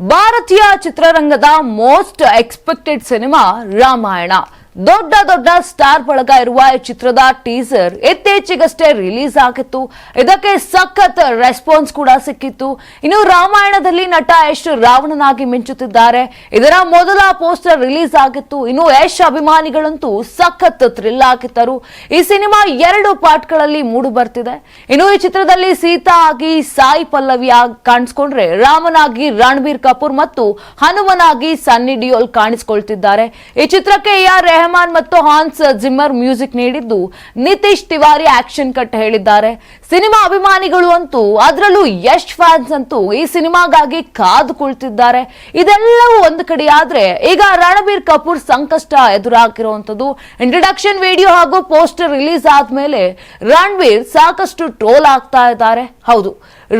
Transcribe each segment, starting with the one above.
ಭಾರತೀಯ ಚಿತ್ರರಂಗದ most expected cinema Ramayana. ದೊಡ್ಡ ದೊಡ್ಡ ಸ್ಟಾರ್ ಬಳಗ ಇರುವ ಈ ಚಿತ್ರದ ಟೀಸರ್ ಇತ್ತೀಚೆಗಷ್ಟೇ ರಿಲೀಸ್ ಆಗಿತ್ತು. ಇದಕ್ಕೆ ಸಖತ್ ರೆಸ್ಪಾನ್ಸ್ ಕೂಡ ಸಿಕ್ಕಿತ್ತು. ಇನ್ನು ರಾಮಾಯಣದಲ್ಲಿ ನಟ ಯಶ್ ರಾವಣನಾಗಿ ಮಿಂಚುತ್ತಿದ್ದಾರೆ. ಇದರ ಮೊದಲ ಪೋಸ್ಟರ್ ರಿಲೀಸ್ ಆಗಿತ್ತು. ಇನ್ನು ಯಶ್ ಅಭಿಮಾನಿಗಳಂತೂ ಸಖತ್ ಥ್ರಿಲ್ ಆಗಿದ್ದರು. ಈ ಸಿನಿಮಾ 2 ಪಾರ್ಟ್ಗಳಲ್ಲಿ ಮೂಡಿ ಬರ್ತಿದೆ. ಇನ್ನು ಈ ಚಿತ್ರದಲ್ಲಿ ಸೀತಾ ಆಗಿ ಸಾಯಿ ಪಲ್ಲವಿ ಕಾಣಿಸ್ಕೊಂಡ್ರೆ, ರಾಮನಾಗಿ ರಣಬೀರ್ ಕಪೂರ್ ಮತ್ತು ಹನುಮನಾಗಿ ಸನ್ನಿ ಡಿಯೋಲ್ ಕಾಣಿಸಿಕೊಳ್ತಿದ್ದಾರೆ. ಈ ಚಿತ್ರಕ್ಕೆ ರೆಹಮಾನ್ ಮತ್ತು ಹಾನ್ಸ್ ಜಿಮ್ಮರ್ ಮ್ಯೂಸಿಕ್ ನೀಡಿದ್ದು, ನಿತೀಶ್ ತಿವಾರಿ ಆಕ್ಷನ್ ಕಟ್ ಹೇಳಿದ್ದಾರೆ. ಸಿನಿಮಾ ಅಭಿಮಾನಿಗಳು ಅಂತೂ, ಅದರಲ್ಲೂ ಯಶ್ ಫ್ಯಾನ್ಸ್ ಅಂತೂ ಈ ಸಿನಿಮಾಗಾಗಿ ಕಾದು ಕುಳಿತಿದ್ದಾರೆ. ಇದೆಲ್ಲವೂ ಒಂದು ಕಡೆ ಆದ್ರೆ, ಈಗ ರಣಬೀರ್ ಕಪೂರ್ ಸಂಕಷ್ಟ ಎದುರಾಗಿರುವಂತದ್ದು. ಇಂಟ್ರಡಕ್ಷನ್ ವಿಡಿಯೋ ಹಾಗೂ ಪೋಸ್ಟರ್ ರಿಲೀಸ್ ಆದ್ಮೇಲೆ ರಣಬೀರ್ ಸಾಕಷ್ಟು ಟ್ರೋಲ್ ಆಗ್ತಾ ಇದ್ದಾರೆ. ಹೌದು,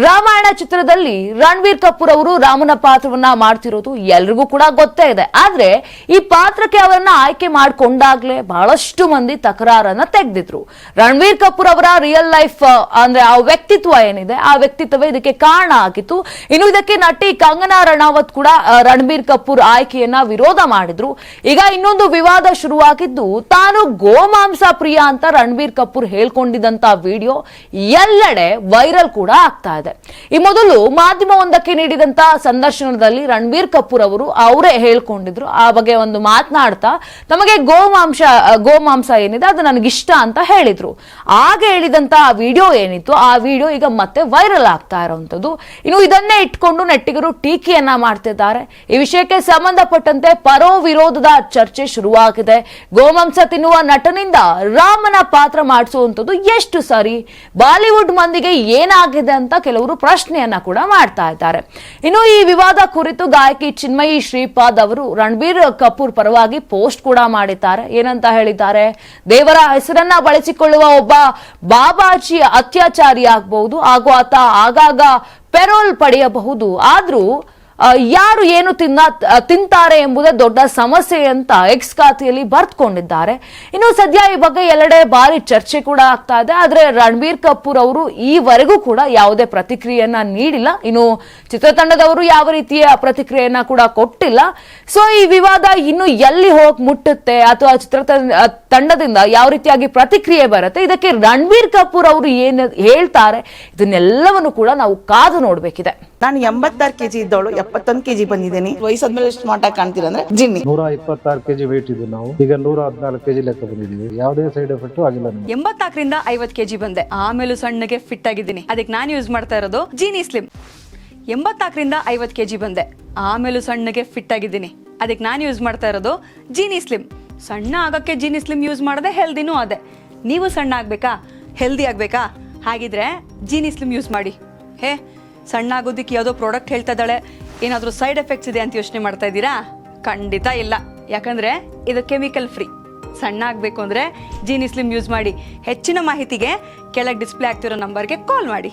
ರಾಮಾಯಣ ಚಿತ್ರದಲ್ಲಿ ರಣಬೀರ್ ಕಪೂರ್ ಅವರು ರಾಮನ ಪಾತ್ರವನ್ನ ಮಾಡ್ತಿರೋದು ಎಲ್ರಿಗೂ ಕೂಡ ಗೊತ್ತೇ ಇದೆ. ಆದ್ರೆ ಈ ಪಾತ್ರಕ್ಕೆ ಅವರನ್ನ ಆಯ್ಕೆ ಮಾಡಿಕೊಂಡಾಗ್ಲೇ ಬಹಳಷ್ಟು ಮಂದಿ ತಕರಾರನ್ನ ತೆಗೆದಿದ್ರು. ರಣಬೀರ್ ಕಪೂರ್ ಅವರ ರಿಯಲ್ ಲೈಫ್ ಅಂದ್ರೆ ಆ ವ್ಯಕ್ತಿತ್ವ ಏನಿದೆ, ಆ ವ್ಯಕ್ತಿತ್ವವೇ ಇದಕ್ಕೆ ಕಾರಣ ಆಗಿತ್ತು. ಇನ್ನು ಇದಕ್ಕೆ ನಟಿ ಕಂಗನಾ ರಣಾವತ್ ಕೂಡ ರಣಬೀರ್ ಕಪೂರ್ ಆಯ್ಕೆಯನ್ನ ವಿರೋಧ ಮಾಡಿದ್ರು. ಈಗ ಇನ್ನೊಂದು ವಿವಾದ ಶುರುವಾಗಿದ್ದು, ತಾನು ಗೋಮಾಂಸ ಪ್ರಿಯ ಅಂತ ರಣಬೀರ್ ಕಪೂರ್ ಹೇಳ್ಕೊಂಡಿದ್ದಂತ ವಿಡಿಯೋ ಎಲ್ಲೆಡೆ ವೈರಲ್ ಕೂಡ ಆಗ್ತಾ ಇದೆ. ಈ ಮೊದಲು ಮಾಧ್ಯಮವೊಂದಕ್ಕೆ ನೀಡಿದಂತ ಸಂದರ್ಶನದಲ್ಲಿ ರಣಬೀರ್ ಕಪೂರ್ ಅವರು ಅವರೇ ಹೇಳ್ಕೊಂಡಿದ್ರು. ಆ ಬಗ್ಗೆ ಒಂದು ಮಾತನಾಡ್ತಾ, ತಮಗೆ ಗೋಮಾಂಸ ಏನಿದೆ ಅದು ನನಗಿಷ್ಟ ಅಂತ ಹೇಳಿದ್ರು. ಆಗ ಹೇಳಿದಂತ ವಿಡಿಯೋ ಏನಿತ್ತು, ಆ ವಿಡಿಯೋ ಈಗ ಮತ್ತೆ ವೈರಲ್ ಆಗ್ತಾ ಇರುವಂತದ್ದು. ಇನ್ನು ಇದನ್ನೇ ಇಟ್ಕೊಂಡು ನೆಟ್ಟಿಗರು ಟೀಕೆಯನ್ನ ಮಾಡ್ತಿದ್ದಾರೆ. ಈ ವಿಷಯಕ್ಕೆ ಸಂಬಂಧಪಟ್ಟಂತೆ ಪರೋ ವಿರೋಧದ ಚರ್ಚೆ ಶುರುವಾಗಿದೆ. ಗೋಮಾಂಸ ತಿನ್ನುವ ನಟನಿಂದ ರಾಮನ ಪಾತ್ರ ಮಾಡಿಸುವಂತದ್ದು ಎಷ್ಟು ಸರಿ? ಬಾಲಿವುಡ್ ಮಂದಿಗೆ ಏನಾಗಿದೆ ಅಂತ ಕೆಲವರು ಪ್ರಶ್ನೆಯನ್ನ ಕೂಡ ಮಾಡ್ತಾ ಇದ್ದಾರೆ. ಇನ್ನು ಈ ವಿವಾದ ಕುರಿತು ಗಾಯಕಿ ಚಿನ್ಮಯಿ ಶ್ರೀಪಾದ್ ಅವರು ರಣಬೀರ್ ಕಪೂರ್ ಪರವಾಗಿ ಪೋಸ್ಟ್ ಕೂಡ ಮಾಡಿದ್ದಾರೆ. ಏನಂತ ಹೇಳಿದ್ದಾರೆ? ದೇವರ ಹೆಸರನ್ನ ಬಳಸಿಕೊಳ್ಳುವ ಒಬ್ಬ ಬಾಬಾಜಿ ಅತ್ಯಾಚಾರಿ ಆಗಬಹುದು, ಹಾಗೂ ಆತ ಆಗಾಗ ಪೆರೋಲ್ ಪಡೆಯಬಹುದು. ಆದ್ರೂ ಯಾರು ಏನು ತಿಂತಾರೆ ಎಂಬುದೇ ದೊಡ್ಡ ಸಮಸ್ಯೆ ಅಂತ ಎಕ್ಸ್ ಖಾತೆಯಲ್ಲಿ ಬರೆದುಕೊಂಡಿದ್ದಾರೆ. ಇನ್ನು ಸದ್ಯ ಈ ಬಗ್ಗೆ ಎಲ್ಲೆಡೆ ಭಾರಿ ಚರ್ಚೆ ಕೂಡ ಆಗ್ತಾ ಇದೆ. ಆದ್ರೆ ರಣಬೀರ್ ಕಪೂರ್ ಅವರು ಈವರೆಗೂ ಕೂಡ ಯಾವುದೇ ಪ್ರತಿಕ್ರಿಯೆಯನ್ನ ನೀಡಿಲ್ಲ. ಇನ್ನು ಚಿತ್ರತಂಡದವರು ಯಾವ ರೀತಿಯ ಪ್ರತಿಕ್ರಿಯೆಯನ್ನ ಕೂಡ ಕೊಟ್ಟಿಲ್ಲ. ಸೊ ಈ ವಿವಾದ ಇನ್ನು ಎಲ್ಲಿ ಹೋಗಿ ಮುಟ್ಟುತ್ತೆ, ಅಥವಾ ಚಿತ್ರತಂಡದಿಂದ ಯಾವ ರೀತಿಯಾಗಿ ಪ್ರತಿಕ್ರಿಯೆ ಬರುತ್ತೆ, ಇದಕ್ಕೆ ರಣಬೀರ್ ಕಪೂರ್ ಅವರು ಏನು ಹೇಳ್ತಾರೆ, ಇದನ್ನೆಲ್ಲವನ್ನು ಕೂಡ ನಾವು ಕಾದು ನೋಡ್ಬೇಕಿದೆ. ನಾನು 86 kg ಇದ್ದವಳು 71 kg ಬಂದಿದ್ದೀನಿ. ವಯಸ್ಸಾದ್ಮೇಲೆ ಸ್ಮಾರ್ಟ್ ಆಗಿ ಕಾಣ್ತೀರ ಅಂದ್ರೆ ಜಿನ್ನಿ. 126 kg ವೇಟ್ ಇದೆ. ನಾವು ಈಗ 114 kg ಲೆಕ್ಕ ಬಂದಿದ್ದೀವಿ. ಯಾವುದೇ ಸೈಡ್ ಎಫೆಕ್ಟ್ ಆಗಿಲ್ಲ. 84ರಿಂದ 50 kg ಬಂದೆ. ಆಮೇಲೆ ಸಣ್ಣಗೆ ಫಿಟ್ ಆಗಿದ್ದೀನಿ. ಅದಕ್ಕೆ ನಾನು ಯೂಸ್ ಮಾಡ್ತಾ ಇರೋದು ಜೀನಿ ಸ್ಲಿಮ್. 84ರಿಂದ 50 kg ಬಂದೆ. ಆಮೇಲೆ ಸಣ್ಣಗೆ ಫಿಟ್ ಆಗಿದ್ದೀನಿ. ಅದಕ್ಕೆ ನಾನು ಯೂಸ್ ಮಾಡ್ತಾ ಇರೋದು ಜೀನಿ ಸ್ಲಿಮ್. ಸಣ್ಣ ಆಗಕ್ಕೆ ಜೀನಿ ಸ್ಲಿಮ್ ಯೂಸ್ ಮಾಡದೆ ಹೆಲ್ದಿನೂ ಅದೇ. ನೀವು ಸಣ್ಣ ಆಗ್ಬೇಕಾ, ಹೆಲ್ದಿ ಆಗ್ಬೇಕಾ? ಹಾಗಿದ್ರೆ ಜೀನಿ ಸ್ಲಿಮ್ ಯೂಸ್ ಮಾಡಿ. ಸಣ್ಣ ಆಗೋದಕ್ಕೆ ಯಾವುದೋ ಪ್ರಾಡಕ್ಟ್ ಹೇಳ್ತಾ ಇದ್ದಾಳೆ, ಏನಾದರೂ ಸೈಡ್ ಎಫೆಕ್ಟ್ಸ್ ಇದೆ ಅಂತ ಯೋಚನೆ ಮಾಡ್ತಾ ಇದ್ದೀರಾ? ಖಂಡಿತ ಇಲ್ಲ. ಯಾಕಂದ್ರೆ ಇದು ಕೆಮಿಕಲ್ ಫ್ರೀ. ಸಣ್ಣ ಆಗಬೇಕು ಅಂದರೆ ಜೀನಿ ಸ್ಲಿಮ್ ಯೂಸ್ ಮಾಡಿ. ಹೆಚ್ಚಿನ ಮಾಹಿತಿಗೆ ಕೆಳಗೆ ಡಿಸ್ಪ್ಲೇ ಆಗ್ತಿರೋ ನಂಬರ್ಗೆ ಕಾಲ್ ಮಾಡಿ.